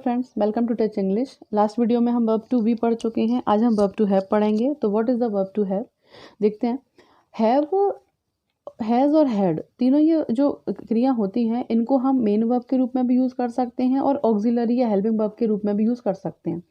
Friends, welcome to Touch English. Last video में हम verb to be पढ़ चुके हैं। आज हम वर्ब टू हैव पढ़ेंगे। तो what is the verb to have, देखते हैं। हैव, हैज़ और हैड, तीनों ये जो क्रिया होती हैं इनको हम मेन वर्ब के रूप में भी यूज़ कर सकते हैं और ऑक्सिलरी या हेल्पिंग वर्ब के रूप में भी यूज़ कर सकते हैं।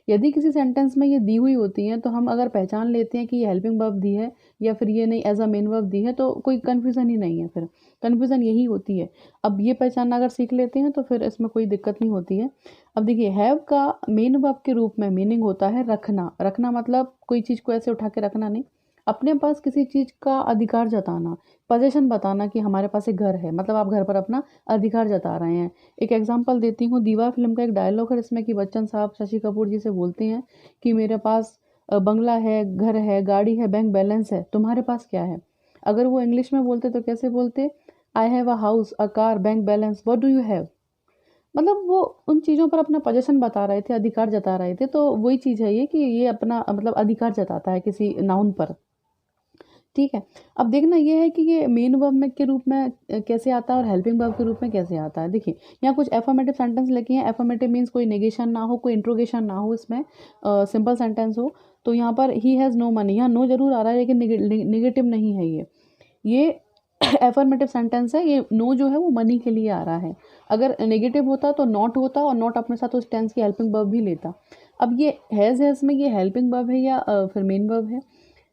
यदि किसी सेंटेंस में ये दी हुई होती हैं तो हम अगर पहचान लेते हैं कि ये हेल्पिंग वर्ब दी है या फिर ये नहीं एज अ मेन वर्ब दी है तो कोई कन्फ्यूज़न ही नहीं है। फिर कन्फ्यूज़न यही होती है। अब ये पहचानना अगर सीख लेते हैं तो फिर इसमें कोई दिक्कत नहीं होती है। अब देखिए, हैव का मेन वर्ब के रूप में मीनिंग होता है रखना। रखना मतलब कोई चीज़ को ऐसे उठा के रखना नहीं, अपने पास किसी चीज़ का अधिकार जताना, पोजीशन बताना कि हमारे पास एक घर है, मतलब आप घर पर अपना अधिकार जता रहे हैं। एक एग्जांपल देती हूँ, दीवार फिल्म का एक डायलॉग है जिसमें कि बच्चन साहब शशि कपूर जी से बोलते हैं कि मेरे पास बंगला है, घर है, गाड़ी है, बैंक बैलेंस है, तुम्हारे पास क्या है। अगर वो इंग्लिश में बोलते तो कैसे बोलते, आई have a house, a car, bank balance, what do you have. मतलब वो उन चीज़ों पर अपना पोजीशन बता रहे थे, अधिकार जता रहे थे। तो वही चीज़ है ये कि ये अपना मतलब अधिकार जताता है किसी नाउन पर। ठीक है। अब देखना ये है कि ये मेन वर्ब में के रूप में कैसे आता है और हेल्पिंग वर्ब के रूप में कैसे आता है। देखिए, यहाँ कुछ एफर्मेटिव सेंटेंस लिखे हैं। एफर्मेटिव मीन्स कोई नेगेशन ना हो, कोई इंट्रोगेशन ना हो, इसमें सिंपल सेंटेंस हो। तो यहाँ पर ही हैज़ नो मनी, यहाँ नो जरूर आ रहा है लेकिन निगेटिव नहीं है ये एफर्मेटिव सेंटेंस है। ये नो जो है वो मनी के लिए आ रहा है। अगर नेगेटिव होता तो नॉट होता और नॉट अपने साथ उस टेंस की हेल्पिंग वर्ब भी लेता। अब ये हैज़ है, इसमें ये हेल्पिंग वर्ब है या फिर मेन वर्ब है।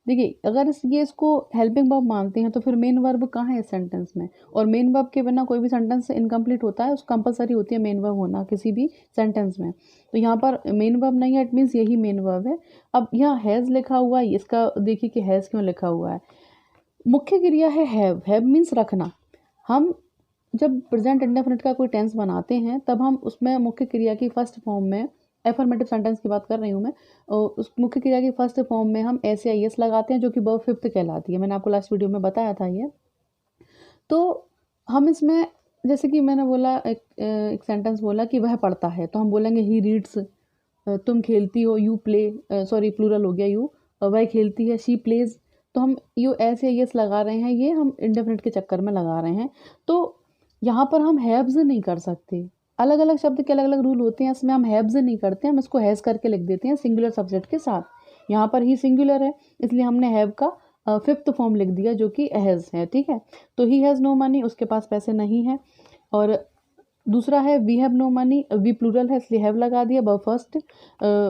देखिए, अगर ये इसको हेल्पिंग वर्ब मानते हैं तो फिर मेन वर्ब कहाँ है इस सेंटेंस में। और मेन वर्ब के बिना कोई भी सेंटेंस इनकम्प्लीट होता है, उसको कंपलसरी होती है मेन वर्ब होना किसी भी सेंटेंस में। तो यहाँ पर मेन वर्ब नहीं है, इट मीन्स यही मेन वर्ब है। अब यहाँ हैज़ लिखा हुआ है, इसका देखिए कि हैज़ क्यों लिखा हुआ है। मुख्य क्रिया है हैव। हैव मीन्स रखना। हम जब प्रेजेंट इंडेफिनिट का कोई टेंस बनाते हैं तब हम उसमें मुख्य क्रिया की फर्स्ट फॉर्म में, एफर्मेटिव सेंटेंस की बात कर रही हूँ मैं, उस मुख्य क्रिया की फर्स्ट फॉर्म में हम एस या एस लगाते हैं जो कि वर्ब फिफ्थ कहलाती है। मैंने आपको लास्ट वीडियो में बताया था ये। तो हम इसमें जैसे कि मैंने बोला, एक सेंटेंस बोला कि वह पढ़ता है, तो हम बोलेंगे ही रीड्स। तुम खेलती हो, यू प्ले, सॉरी प्लूरल हो गया यू, वह खेलती है, शी प्लेज। तो हम यू एस या एस लगा रहे हैं, ये हम इंडेफिनिट के चक्कर में लगा रहे हैं। तो यहाँ पर हम हैव्स नहीं कर सकते। अलग अलग शब्द के अलग अलग रूल होते हैं, इसमें हम हैव्स नहीं करते, हम इसको हैज़ करके लिख देते हैं सिंगुलर सब्जेक्ट के साथ। यहाँ पर ही सिंगुलर है इसलिए हमने हैव का फिफ्थ फॉर्म लिख दिया जो कि हैज़ है। ठीक है। तो ही हैज़ नो मनी, उसके पास पैसे नहीं है। और दूसरा है we have no money, we plural है इसलिए हैव लगा दिया। ब फर्स्ट,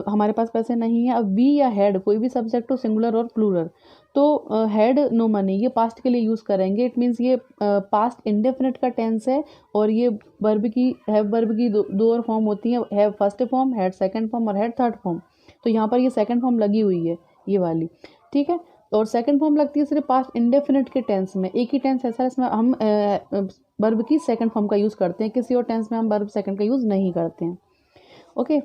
हमारे पास पैसे नहीं है। अब वी या हैड, कोई भी सब्जेक्ट हो, सिंगुलर और प्लूरल। तो हैड नो मनी ये पास्ट के लिए यूज़ करेंगे। इट मीन्स ये पास्ट इंडेफिनिट का टेंस है। और ये वर्ब की, हैव वर्ब की दो और फॉर्म होती हैं, have first form, had second form और हैड थर्ड फॉर्म। तो यहाँ पर ये सेकंड फॉर्म लगी हुई है, ये वाली। ठीक है। और सेकंड फॉर्म लगती है सिर्फ पास्ट इंडेफिनिट के टेंस में। एक ही टेंस ऐसा है इसमें हम वर्ब की सेकंड फॉर्म का यूज़ करते हैं, किसी और टेंस में हम वर्ब सेकंड का यूज़ नहीं करते हैं। ओके।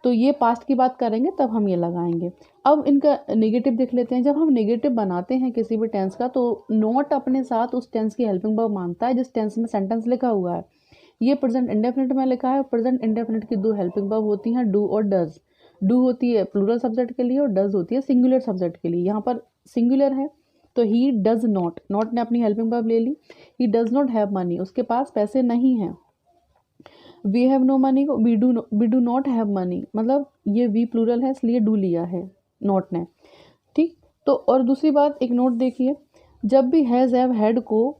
तो ये पास्ट की बात करेंगे तब हम ये लगाएंगे। अब इनका नेगेटिव देख लेते हैं। जब हम नेगेटिव बनाते हैं किसी भी टेंस का तो नॉट अपने साथ उस टेंस की हेल्पिंग वर्ब मानता है जिस टेंस में सेंटेंस लिखा हुआ है। ये प्रेजेंट इंडेफिनिट में लिखा है। प्रेजेंट इंडेफिनिट की दो हेल्पिंग वर्ब होती हैं, डू और डज। डू होती है प्लूरल सब्जेक्ट के लिए और डज होती है सिंगुलर सब्जेक्ट के लिए। यहाँ पर सिंगुलर है तो ही डज नॉट, नॉट ने अपनी हेल्पिंग वर्ब ले ली। He does not have money, उसके पास पैसे नहीं हैं। वी हैव नो मनी को we do not have money, मतलब ये वी प्लूरल है इसलिए डू लिया है नॉट ने। ठीक। तो और दूसरी बात, एक नोट देखिए, जब भी हैज़ हैव हैड को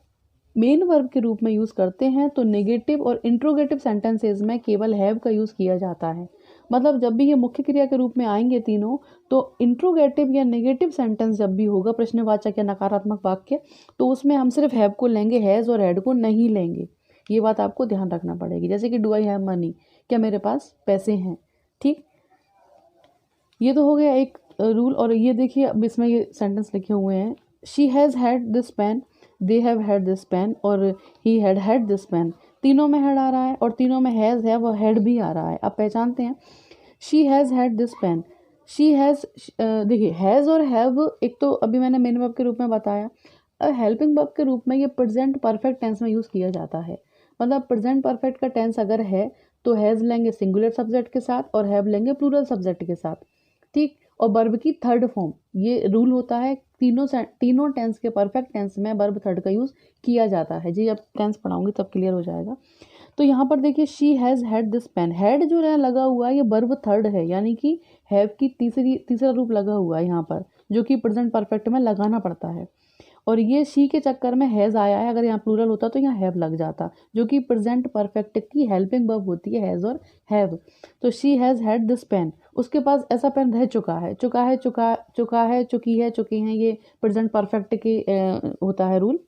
मेन वर्ब के रूप में यूज़ करते हैं तो नेगेटिव और इंट्रोगेटिव सेंटेंसेज में केवल हैव का यूज़ किया जाता है। मतलब जब भी ये मुख्य क्रिया के रूप में आएंगे तीनों, तो इंट्रोगेटिव या नेगेटिव सेंटेंस जब भी होगा, प्रश्नवाचक या नकारात्मक वाक्य, तो उसमें हम सिर्फ हैव को लेंगे, हैज़ और हैड को नहीं लेंगे। ये बात आपको ध्यान रखना पड़ेगी। जैसे कि डू आई हैव मनी, क्या मेरे पास पैसे हैं। ठीक। ये तो हो गया एक रूल। और ये देखिए, अब इसमें ये सेंटेंस लिखे हुए हैं, she has had this pen, they have had this pen और he had had this pen. तीनों में हैड आ रहा है और तीनों में हैज़ है और हैड भी आ रहा है। अब पहचानते हैं। She has had this pen, she has, देखिए हैज़ और हैव एक तो अभी मैंने मेन वर्ब के रूप में बताया। हेल्पिंग वर्ब के रूप में ये प्रेजेंट परफेक्ट टेंस में यूज़ किया जाता है। मतलब प्रेजेंट परफेक्ट का टेंस अगर है तो हैज़ लेंगे सिंगुलर सब्जेक्ट के साथ और हैव लेंगे प्लूरल सब्जेक्ट के साथ। ठीक। और वर्ब की थर्ड फॉर्म, ये रूल होता है तीनों टेंस के परफेक्ट टेंस में वर्ब थर्ड का यूज़ किया जाता है। जी अब टेंस पढ़ाऊंगी तब क्लियर हो जाएगा। तो यहाँ पर देखिए she has had this pen, had जो है लगा हुआ है ये वर्ब थर्ड है, यानी कि हैव की तीसरा रूप लगा हुआ है यहाँ पर, जो कि प्रेजेंट परफेक्ट में लगाना पड़ता है। और ये शी के चक्कर में हैज़ आया है, अगर यहाँ प्लूरल होता तो यहाँ हैव लग जाता, जो कि प्रेजेंट परफेक्ट की हेल्पिंग वर्ब होती है हैज़ और हैव। तो she has had this pen, उसके पास ऐसा पेन रह चुका है, चुकी है, चुकी हैं, ये प्रेजेंट परफेक्ट की होता है रूल।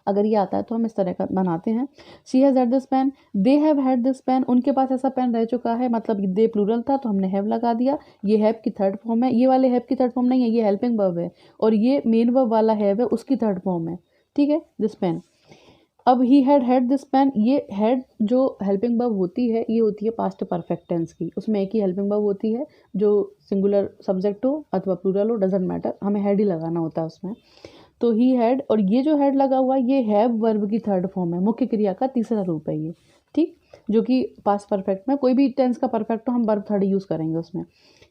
अगर ये आता है तो हम इस तरह का बनाते हैं। She has had this pen, they have had this pen, उनके पास ऐसा पेन रह चुका है, मतलब दे प्लूरल था तो हमने हैव लगा दिया। ये हैव की थर्ड फॉर्म है, ये वाले हैव की थर्ड फॉर्म नहीं है, ये हेल्पिंग वर्ब है, और ये मेन वर्ब वाला हैव है उसकी थर्ड फॉर्म है, ठीक है, दिस पेन। अब he had had this pen, ये हैड जो हेल्पिंग वर्ब होती है ये होती है पास्ट परफेक्ट टेंस की, उसमें एक ही हेल्पिंग वर्ब होती है, जो सिंगुलर सब्जेक्ट हो अथवा प्लूरल हो, डजेंट मैटर, हमें हैड ही लगाना होता है उसमें। तो ही हैड, और ये जो हैड लगा हुआ है ये हैव वर्ब की थर्ड फॉर्म है, मुख्य क्रिया का तीसरा रूप है ये, ठीक, जो कि पास्ट परफेक्ट में कोई भी टेंस का परफेक्ट तो हम वर्ब थर्ड यूज़ करेंगे उसमें।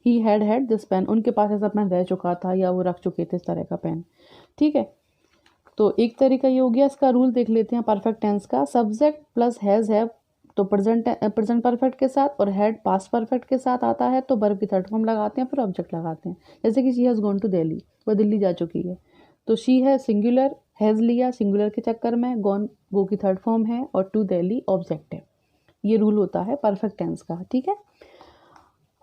He had had this pen, उनके पास ऐसा पेन रह चुका था या वो रख चुके थे इस तरह का पेन, ठीक है। तो एक तरीका ये हो गया, इसका रूल देख लेते हैं परफेक्ट टेंस का। सब्जेक्ट प्लस हैज़ हैव तो प्रेजेंट परफेक्ट के साथ, और हैड पास्ट परफेक्ट के साथ आता है तो वर्ब की थर्ड फॉर्म लगाते हैं, फिर ऑब्जेक्ट लगाते हैं। जैसे कि she has gone to Delhi, वो दिल्ली जा चुकी है, तो शी है सिंगुलर, हैज़ लिया सिंगुलर के चक्कर में, गॉन गो की थर्ड फॉर्म है, और टू दिल्ली ऑब्जेक्ट है। ये रूल होता है परफेक्ट टेंस का, ठीक है।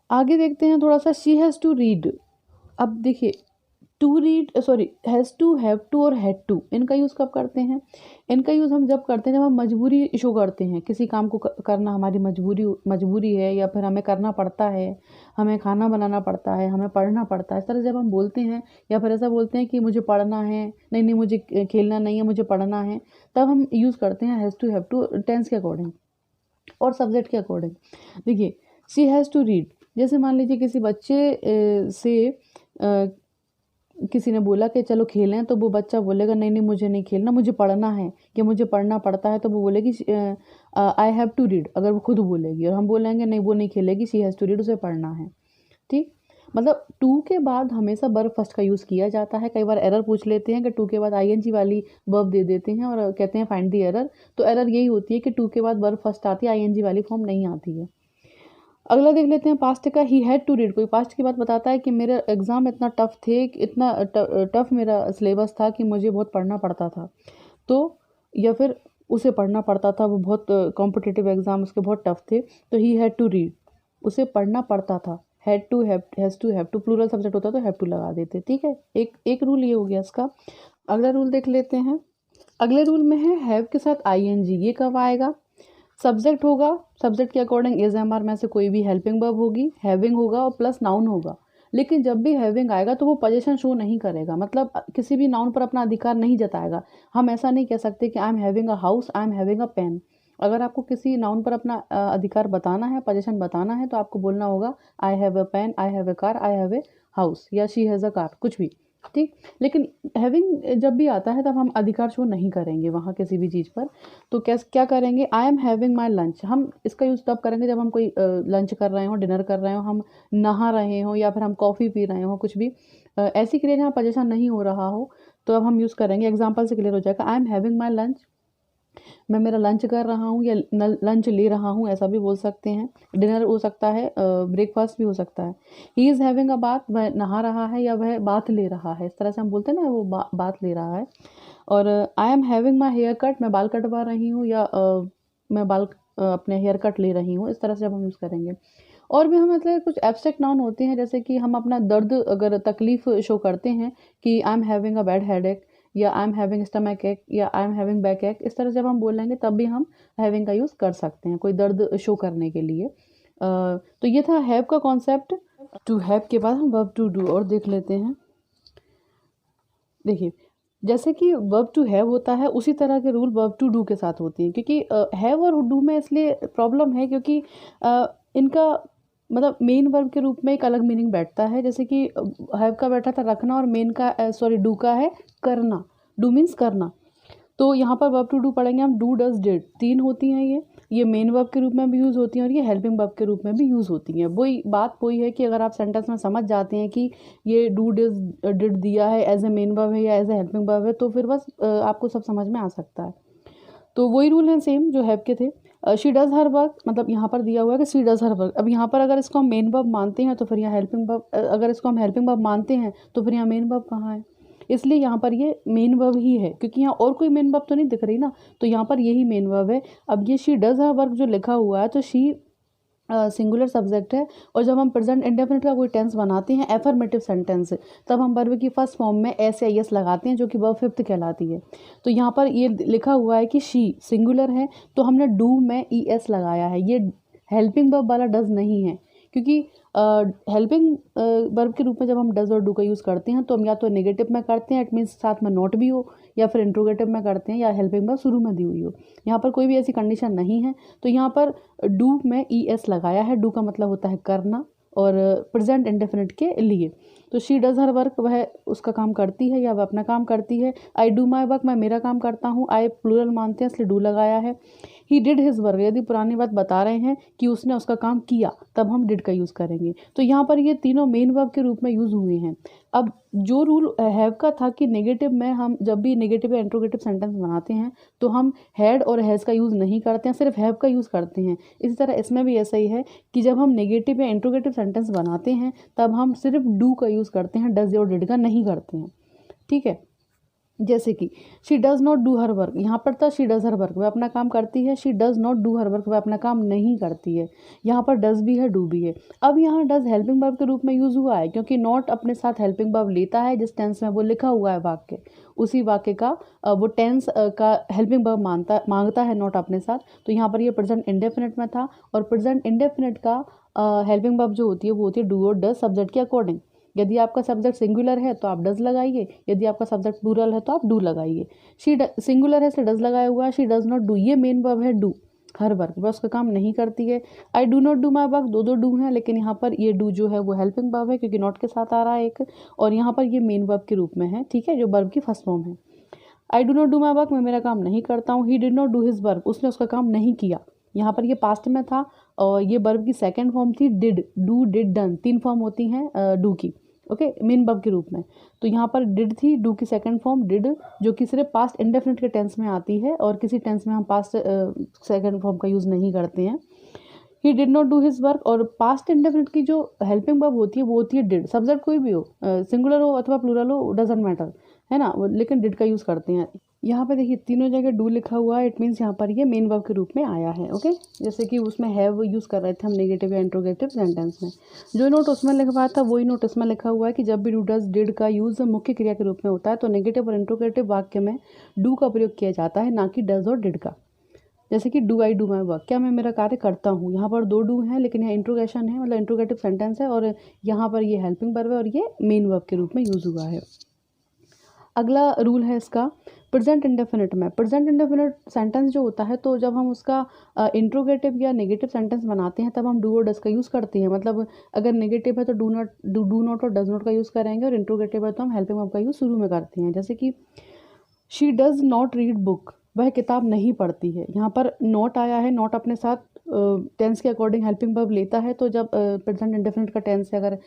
आगे देखते हैं थोड़ा सा, शी हैज़ टू रीड। अब देखिए to read, sorry, has to, have to और हैड टू, इनका यूज़ कब करते हैं? इनका यूज़ हम जब करते हैं जब हम मजबूरी शो करते हैं, किसी काम को करना हमारी मजबूरी है, या फिर हमें करना पड़ता है, हमें खाना बनाना पड़ता है, हमें पढ़ना पड़ता है, इस तरह जब हम बोलते हैं, या फिर ऐसा बोलते हैं कि मुझे पढ़ना है, नहीं मुझे खेलना नहीं है, मुझे पढ़ना है, तब हम यूज़ करते हैं has to, have to, tense के अकॉर्डिंग और सब्जेक्ट के अकॉर्डिंग। देखिए शी हैज़ टू रीड, जैसे मान लीजिए किसी बच्चे से किसी ने बोला कि चलो खेलें, तो वो बच्चा बोलेगा नहीं मुझे नहीं खेलना, मुझे पढ़ना है, या मुझे पढ़ना पड़ता है, तो वो बोलेगी आई हैव टू रीड, अगर वो खुद बोलेगी, और हम बोलेंगे नहीं वो नहीं खेलेगी, शी हैज़ टू रीड, उसे पढ़ना है, ठीक। मतलब टू के बाद हमेशा वर्ब फर्स्ट का यूज़ किया जाता है। कई बार एरर पूछ लेते हैं कि टू के बाद आईएनजी वाली वर्ब दे देते हैं और कहते हैं फाइंड द एरर, तो एरर यही होती है कि टू के बाद वर्ब फर्स्ट आती है, आईएनजी वाली फॉर्म नहीं आती है। अगला देख लेते हैं पास्ट का, ही हैड टू रीड, कोई पास्ट की बात बताता है कि मेरे एग्ज़ाम इतना टफ थे, इतना टफ मेरा सिलेबस था कि मुझे बहुत पढ़ना पड़ता था, तो या फिर उसे पढ़ना पड़ता था, वो बहुत कॉम्पिटिटिव एग्ज़ाम उसके बहुत टफ थे, तो ही हैड टू रीड, उसे पढ़ना पड़ता था। Had to, has to plural subject होता तो हैव टू लगा देते, ठीक है। एक रूल ये हो गया इसका। अगला रूल देख लेते हैं। अगले रूल में है हैव के साथ आईएनजी, ये कब आएगा? सब्जेक्ट होगा, सब्जेक्ट के अकॉर्डिंग इज एम आर में से कोई भी हेल्पिंग वर्ब होगी, हैविंग होगा और प्लस नाउन होगा। लेकिन जब भी हैविंग आएगा तो वो पोजीशन शो नहीं करेगा, मतलब किसी भी नाउन पर अपना अधिकार नहीं जताएगा। हम ऐसा नहीं कह सकते कि I am having a house, I am having a pen. अगर आपको किसी नाउन पर अपना अधिकार बताना है, पोजीशन बताना है, तो आपको बोलना होगा I have a pen, I have a car, I have a house, या शी हैज़ अ कार, कुछ भी, ठीक। लेकिन हैविंग जब भी आता है तब हम अधिकार शो नहीं करेंगे वहाँ किसी भी चीज़ पर। तो क्या करेंगे, आई एम हैविंग माई लंच, हम इसका यूज़ तब करेंगे जब हम कोई लंच कर रहे हो, डिनर कर रहे हो, हम नहा रहे हो, या फिर हम कॉफ़ी पी रहे हो, कुछ भी ऐसी क्रिया जहाँ पोजीशन नहीं हो रहा हो, तो अब हम यूज़ करेंगे। एग्जाम्पल से क्लियर हो जाएगा, आई एम हैविंग माई लंच, मैं मेरा लंच कर रहा हूँ, या लंच ले रहा हूँ, ऐसा भी बोल सकते हैं। डिनर हो सकता है, ब्रेकफास्ट भी हो सकता है। He is having a bath, वह नहा रहा है या वह बाथ ले रहा है, इस तरह से हम बोलते हैं ना, वो बाथ ले रहा है। और I am having my hair cut, मैं बाल कटवा रही हूँ, या मैं बाल अपने हेयर कट ले रही हूँ, इस तरह से अब हम यूज़ करेंगे। और भी हम मतलब कुछ एब्स्ट्रैक्ट नाउन होते हैं, जैसे कि हम अपना दर्द अगर तकलीफ़ शो करते हैं कि I am having a bad headache, या आई एम हैविंग स्टमक एक, या आई एम हैविंग बैक एक, इस तरह जब हम बोलेंगे तब भी हम हैविंग का यूज़ कर सकते हैं कोई दर्द शो करने के लिए। तो ये था हैव का कॉन्सेप्ट। टू हैव के बाद हम वर्ब टू डू और देख लेते हैं। देखिए जैसे कि वर्ब टू हैव होता है, उसी तरह के रूल वर्ब टू डू के साथ होते हैं, क्योंकि हैव और डू में इसलिए प्रॉब्लम है क्योंकि इनका मतलब मेन वर्ब के रूप में एक अलग मीनिंग बैठता है। जैसे कि हैव का बैठा था रखना, और मेन का डू का है करना, डू मीन्स करना। तो यहाँ पर वर्ब टू डू पढ़ेंगे हम, डू डज डिड, तीन होती हैं ये मेन वर्ब के रूप में भी यूज़ होती हैं और ये हेल्पिंग वर्ब के रूप में भी यूज़ होती हैं। वही है कि अगर आप सेंटेंस में समझ जाते हैं कि ये डू डिड दिया है एज ए मेन वर्ब है या एज ए हेल्पिंग वर्ब है, तो फिर बस आपको सब समझ में आ सकता है। तो वही रूल हैं सेम जो हैव के थे। शी डज़ हर वर्क, मतलब यहाँ पर दिया हुआ है कि शी डज़ हर वर्क। अब यहाँ पर अगर इसको हम मेन वर्ब मानते हैं तो फिर यहाँ हेल्पिंग वर्ब, अगर इसको हम हेल्पिंग वर्ब मानते हैं तो फिर यहाँ मेन वर्ब कहाँ है? इसलिए यहाँ पर ये मेन वर्ब ही है, क्योंकि यहाँ और कोई मेन वर्ब तो नहीं दिख रही ना, तो यहाँ पर यही मेन वर्ब है। अब ये शी डज़ हर वर्क जो लिखा हुआ है तो शी सिंगुलर सब्जेक्ट है, और जब हम प्रेजेंट इंडेफिनिट का कोई टेंस बनाते हैं एफर्मेटिव सेंटेंस, तब हम वर्ब की फर्स्ट फॉर्म में एस या यस लगाते हैं, जो कि वर्ब फिफ्थ कहलाती है। तो यहाँ पर ये लिखा हुआ है कि शी सिंगुलर है, तो हमने डू में ई एस लगाया है। ये हेल्पिंग वर्ब वाला डज नहीं है, क्योंकि हेल्पिंग वर्ब के रूप में जब हम डज और डू का यूज़ करते हैं तो हम या तो नेगेटिव में करते हैं, इट मीन्स साथ में नॉट भी हो, या फिर इंट्रोगेटिव में करते हैं, या हेल्पिंग वर्ब शुरू में दी हुई हो। यहाँ पर कोई भी ऐसी कंडीशन नहीं है, तो यहाँ पर डू में ई एस लगाया है। डू का मतलब होता है करना, और प्रेजेंट इंडेफिनिट के लिए। तो शी डज़ हर वर्क, वह उसका काम करती है या वह अपना काम करती है। आई डू माई वर्क, मैं मेरा काम करता हूँ। आई प्लूरल मानते हैं इसलिए डू लगाया है। ही डिड हिज वर्क, यदि पुरानी बात बता रहे हैं कि उसने उसका काम किया, तब हम डिड का यूज़ करेंगे। तो यहाँ पर ये तीनों मेन वर्ब के रूप में यूज़ हुए हैं। अब जो रूल हैव का था कि नेगेटिव में हम जब भी नेगेटिव या इंट्रोगेटिव सेंटेंस बनाते हैं तो हम हैड और हैज़ का यूज़ नहीं करते हैं, सिर्फ हैव का यूज़ करते हैं। इसी तरह इसमें भी ऐसा ही है कि जब हम नेगेटिव या इंट्रोगेटिव सेंटेंस बनाते हैं तब हम सिर्फ डू का यूज़ करते हैं, डज और डिड का नहीं करते हैं। ठीक है, जैसे कि she does not do her work, यहाँ पर था शी डज़ हर वर्क, वह अपना काम करती है। She does not do her work, वह अपना काम नहीं करती है। यहाँ पर डज़ भी है, डू भी है। अब यहाँ डज़ हेल्पिंग वर्ब के रूप में यूज़ हुआ है, क्योंकि नॉट अपने साथ हेल्पिंग वर्ब लेता है जिस टेंस में वो लिखा हुआ है वाक्य, उसी वाक्य का वो टेंस का हेल्पिंग वर्ब मांगता है नॉट अपने साथ। तो यहाँ पर ये प्रेजेंट इंडेफिनिट में था, और प्रेजेंट इंडेफिनिट का हेल्पिंग वर्ब जो होती है वो होती है डू और डज सब्जेक्ट के अकॉर्डिंग। यदि आपका सब्जेक्ट सिंगुलर है तो आप डज लगाइए, यदि आपका सब्जेक्ट प्लूरल है तो आप डू लगाइए। शी सिंगुलर है इसलिए डज लगाया हुआ है। शी डज नॉट डू, ये मेन वर्ब है डू, हर वर्क, वह उसका काम नहीं करती है। I do not do my work, दो दो डू हैं, लेकिन यहाँ पर ये डू जो है वो हेल्पिंग वर्ब है, क्योंकि नॉट के साथ आ रहा है एक, और यहाँ पर ये मेन वर्ब के रूप में है। ठीक है, जो वर्ब की फर्स्ट फॉर्म है। I do not do my work, मैं मेरा काम नहीं करता हूँ। He did not do his work, उसने उसका काम नहीं किया। यहाँ पर ये पास्ट में था, और ये वर्ब की सेकेंड फॉर्म थी डिड, डू डिड डन, तीन फॉर्म होती हैं डू की, ओके, मेन वर्ब के रूप में। तो यहाँ पर डिड थी, डू की सेकंड फॉर्म डिड, जो कि सिर्फ पास्ट इंडेफिनिट के टेंस में आती है, और किसी टेंस में हम पास्ट सेकंड फॉर्म का यूज़ नहीं करते हैं। He did not do his work, और पास्ट इंडेफिनिट की जो हेल्पिंग वर्ब होती है वो होती है डिड, सब्जेक्ट कोई भी हो, सिंगुलर हो अथवा प्लूरल हो, डजेंट मैटर, है ना, लेकिन डिड का यूज़ करते हैं। यहाँ पे देखिए तीनों जगह डू लिखा हुआ है, इट मीन्स यहाँ पर ये मेन वर्ब के रूप में आया है। ओके, जैसे कि उसमें हैव यूज़ कर रहे थे हम नेगेटिव या इंट्रोगेटिव सेंटेंस में। जो नोट उसमें लिखवाया था वही नोट इसमें लिखा हुआ है कि जब भी डू डज डिड का यूज़ मुख्य क्रिया के रूप में होता है तो नेगेटिव और इंट्रोगेटिव वाक्य में डू का प्रयोग किया जाता है, ना कि डज और डिड का। जैसे कि do I do my work, क्या मैं मेरा कार्य करता हूँ, यहाँ पर दो डू हैं, लेकिन यहाँ इंट्रोगेशन है, मतलब इंट्रोगेटिव सेंटेंस है, और यहाँ पर ये हेल्पिंग वर्ब है, और ये मेन वर्ब के रूप में यूज़ हुआ है। अगला रूल है इसका प्रेजेंट इंडेफिनिट में। प्रेजेंट इंडेफिनिट सेंटेंस जो होता है, तो जब हम उसका इंट्रोगेटिव या नेगेटिव सेंटेंस बनाते हैं तब हम डू और डज का यूज़ करते हैं। मतलब अगर नेगेटिव है तो डू नॉट और डज नॉट का यूज़ करेंगे, और इंट्रोगेटिव है तो हम हेल्पिंग वर्ब का यूज़ शुरू में करते हैं। जैसे कि she does not read book, वह किताब नहीं पढ़ती है। यहाँ पर नॉट आया है, नॉट अपने साथ टेंस के अकॉर्डिंग हेल्पिंग वर्ब लेता है। तो जब प्रेजेंट इंडेफिनिट का टेंस है, अगर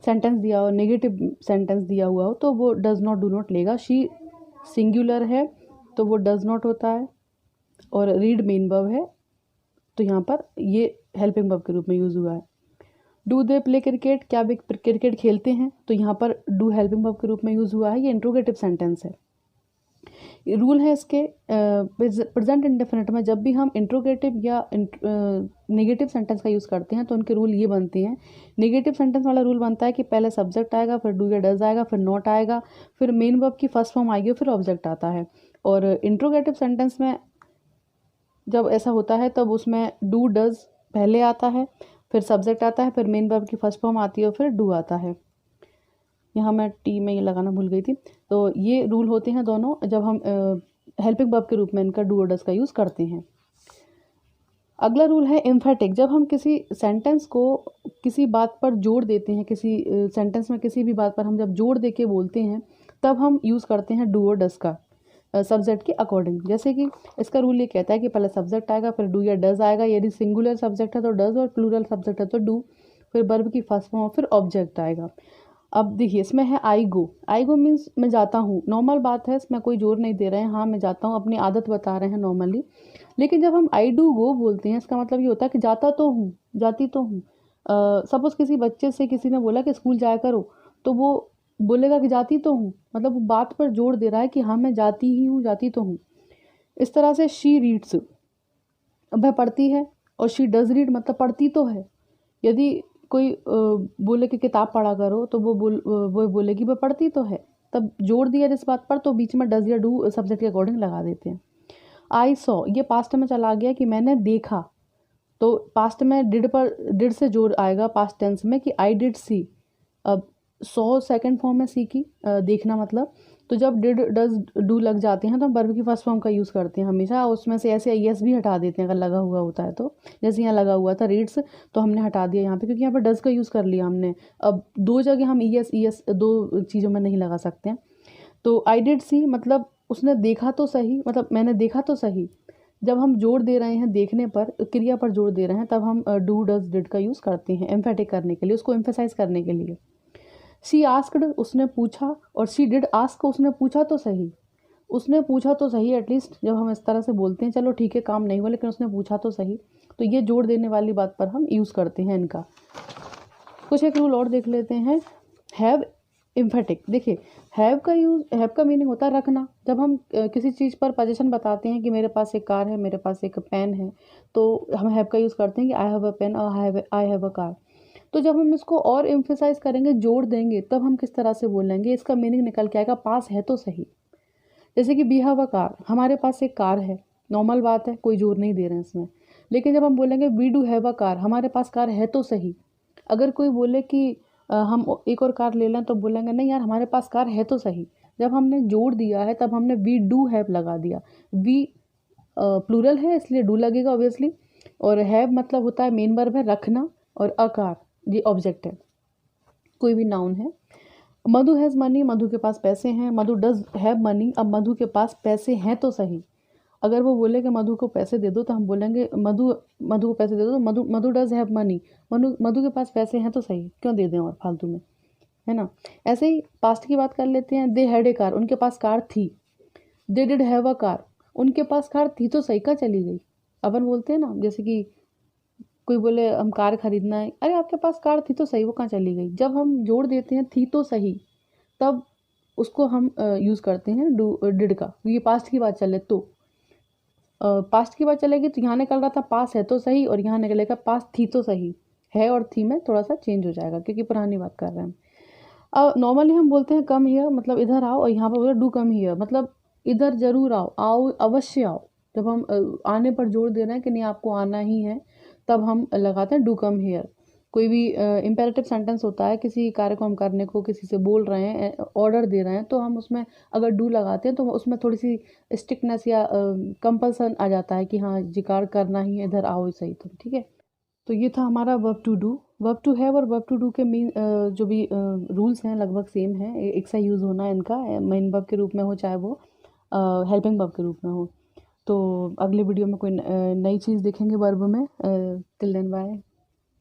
सेंटेंस दिया हो, नेगेटिव सेंटेंस दिया हुआ हो, तो वो डज़ नॉट डू नॉट लेगा। शी सिंगुलर है तो वो डज़ नॉट होता है, और रीड मेन वर्ब है, तो यहाँ पर ये हेल्पिंग वर्ब के रूप में यूज़ हुआ है। डू दे प्ले क्रिकेट, क्या वे क्रिकेट खेलते हैं, तो यहाँ पर डू हेल्पिंग वर्ब के रूप में यूज़ हुआ है। ये इंट्रोगेटिव सेंटेंस है। रूल है इसके प्रेजेंट इंडेफिनिट में जब भी हम इंट्रोगेटिव या नेगेटिव सेंटेंस का यूज़ करते हैं तो उनके रूल ये बनते हैं। नेगेटिव सेंटेंस वाला रूल बनता है कि पहले सब्जेक्ट आएगा, फिर डू या डज आएगा, फिर नॉट आएगा, फिर मेन वर्ब की फर्स्ट फॉर्म आएगी, फिर ऑब्जेक्ट आता है। और इंट्रोगेटिव सेंटेंस में जब ऐसा होता है तब उसमें डू डज पहले आता है, फिर सब्जेक्ट आता है, फिर मेन वर्ब की फर्स्ट फॉर्म आती है, और फिर डू आता है। यहाँ मैं टी में ये लगाना भूल गई थी। तो ये रूल होते हैं दोनों जब हम हेल्पिंग वर्ब के रूप में इनका डू और डज का यूज़ करते हैं। अगला रूल है एम्फेटिक। जब हम किसी सेंटेंस को किसी बात पर जोड़ देते हैं, किसी सेंटेंस में किसी भी बात पर हम जब जोड़ दे के बोलते हैं तब हम यूज़ करते हैं डू और डज का सब्जेक्ट के अकॉर्डिंग। जैसे कि इसका रूल ये कहता है कि पहले सब्जेक्ट आएगा, फिर डू या डज आएगा। यदि सिंगुलर सब्जेक्ट है तो डज, और प्लूरल सब्जेक्ट है तो डू, फिर वर्ब की फर्स्ट फॉर्म, फिर ऑब्जेक्ट आएगा। अब देखिए इसमें है आई गो मीन्स मैं जाता हूँ, नॉर्मल बात है, इसमें कोई जोर नहीं दे रहे हैं, हाँ मैं जाता हूँ, अपनी आदत बता रहे हैं नॉर्मली। लेकिन जब हम आई डू गो बोलते हैं इसका मतलब ये होता है कि जाता तो हूँ, जाती तो हूँ। सपोज किसी बच्चे से किसी ने बोला कि स्कूल जाया करो, तो वो बोलेगा कि जाती तो हूँ, मतलब वो बात पर जोर दे रहा है कि हाँ मैं जाती ही हूँ, जाती तो हूँ। इस तरह से शी रीड्स, वह पढ़ती है, और शी डज रीड मतलब पढ़ती तो है। यदि कोई बोले कि किताब पढ़ा करो, तो वो बोलेगी वह पढ़ती तो है। तब जोड़ दिया जिस बात पर, तो बीच में डज या डू सब्जेक्ट के अकॉर्डिंग लगा देते हैं। आई सॉ, ये पास्ट में चला गया कि मैंने देखा, तो पास्ट में डिड से जोड़ आएगा पास्ट टेंस में कि आई डिड सी। अब सॉ सेकंड फॉर्म में सी की देखना मतलब, तो जब डिड डज डू लग जाते हैं तो हम वर्ब की फर्स्ट फॉर्म का यूज़ करते हैं हमेशा। उसमें से ऐसे एस भी हटा देते हैं अगर लगा हुआ होता है तो। जैसे यहाँ लगा हुआ था रीड्स, तो हमने हटा दिया यहाँ पे, क्योंकि यहाँ पे डज का यूज़ कर लिया हमने। अब दो जगह हम ई एस दो चीज़ों में नहीं लगा सकते हैं। तो आई डिड सी मतलब उसने देखा तो सही, मतलब मैंने देखा तो सही। जब हम जोड़ दे रहे हैं देखने पर, क्रिया पर जोड़ दे रहे हैं, तब हम डू डज डिड का यूज़ करते हैं एम्फेटिक करने के लिए, उसको एम्फेसाइज करने के लिए। शी आस्क्ड, उसने पूछा, और शी डिड आस्क, उसने पूछा तो सही। उसने पूछा तो सही, एटलीस्ट जब हम इस तरह से बोलते हैं, चलो ठीक है काम नहीं हुआ लेकिन उसने पूछा तो सही, तो ये जोड़ देने वाली बात पर हम यूज़ करते हैं इनका। कुछ एक रूल और देख लेते हैं। हैव एम्फेटिक, देखिए हैव का मीनिंग होता है रखना। जब हम किसी चीज़ पर पोजीशन बताते हैं कि मेरे पास एक कार है, मेरे पास एक पेन है, तो हम हैव का यूज़ करते हैं कि आई हैव अ पेन और आई हैव अ कार। तो जब हम इसको और एम्फेसाइज करेंगे, जोड़ देंगे, तब हम किस तरह से बोलेंगे, इसका मीनिंग निकल के आएगा पास है तो सही। जैसे कि वी हैव अ कार, हमारे पास एक कार है, नॉर्मल बात है, कोई जोर नहीं दे रहे हैं इसमें। लेकिन जब हम बोलेंगे we do have a car, हमारे पास कार है तो सही। अगर कोई बोले कि हम एक और कार ले लें, तो बोलेंगे नहीं यार हमारे पास कार है तो सही। जब हमने जोड़ दिया है तब हमने वी डू हैव लगा दिया। वी प्लूरल है इसलिए डू लगेगा ऑब्वियसली, और हैव मतलब होता है मेन वर्ब है रखना, और अ कार ये ऑब्जेक्ट है, कोई भी नाउन है। मधु हैज़ मनी, मधु के पास पैसे हैं। मधु डज हैव मनी, अब मधु के पास पैसे हैं तो सही। अगर वो बोले कि मधु को पैसे दे दो, तो हम बोलेंगे मधु मधु को पैसे दे दो, तो मधु मधु डज हैव मनी, मधु मधु के पास पैसे हैं तो सही, क्यों दे दें और फालतू में, है ना। ऐसे ही पास्ट की बात कर लेते हैं। दे हैड ए कार, उनके पास कार थी। They did have a car, उनके पास कार थी तो सही, कहाँ चली गई। अपन बोलते हैं ना, जैसे कि कोई बोले हम कार खरीदना है, अरे आपके पास कार थी तो सही, वो कहाँ चली गई। जब हम जोड़ देते हैं थी तो सही, तब उसको हम यूज़ करते हैं डू डिड का। ये पास्ट की बात चले तो पास्ट की बात चलेगी, तो यहाँ निकल रहा था पास है तो सही, और यहाँ निकलेगा पास थी तो सही। है और थी में थोड़ा सा चेंज हो जाएगा क्योंकि पुरानी बात कर रहे हैं। अब नॉर्मली हम बोलते हैं कम हियर, मतलब इधर आओ, और यहाँ पर बोले डू कम हियर, मतलब इधर जरूर आओ, आओ अवश्य आओ। जब हम आने पर जोर दे रहे हैं कि नहीं आपको आना ही है, तब हम लगाते हैं डू कम हियर। कोई भी इम्पेरेटिव सेंटेंस होता है, किसी कार्य को हम करने को किसी से बोल रहे हैं, ऑर्डर दे रहे हैं, तो हम उसमें अगर डू लगाते हैं तो उसमें थोड़ी सी स्ट्रिक्टनेस या कंपल्सन आ जाता है कि हाँ जिकार करना ही है, इधर आओ सही तुम, ठीक है। तो ये था हमारा verb to do. Verb to have और वर्ब टू डू के मीन जो भी रूल्स हैं लगभग सेम हैं, एक सा यूज़ होना है इनका, मेन वर्ब के रूप में हो चाहे वो हेल्पिंग वर्ब के रूप में हो। तो अगले वीडियो में कोई नई चीज़ देखेंगे वर्ब में। Till then bye.